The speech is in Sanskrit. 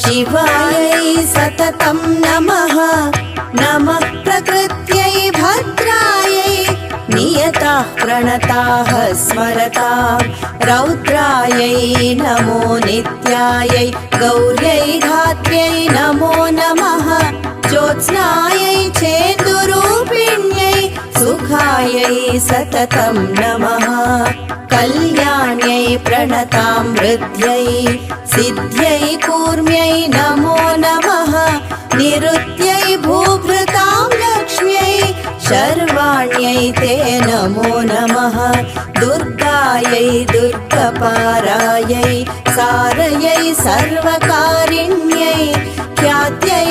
शिवायै सततं नमः। नमः प्रकृत्यै भद्रायै नियताः प्रणताः स्मरतां रौद्रायै नमो नित्यायै गौर्यै धात्र्यै नमो नमः। ज्योत्स्नायै चेन्दुरूपिण्यै सुखायै सततं नमः। कल्याण्यै प्रणतां वृद्ध्यै सिद्ध्यै कूर्म्यै नमो नमः। निरुत्यै भूभृतां लक्ष्म्यै शर्वाण्यै ते नमो नमः। दुर्गायै दुर्गपारायै सारयै सर्वकारिण्यै ख्यात्यै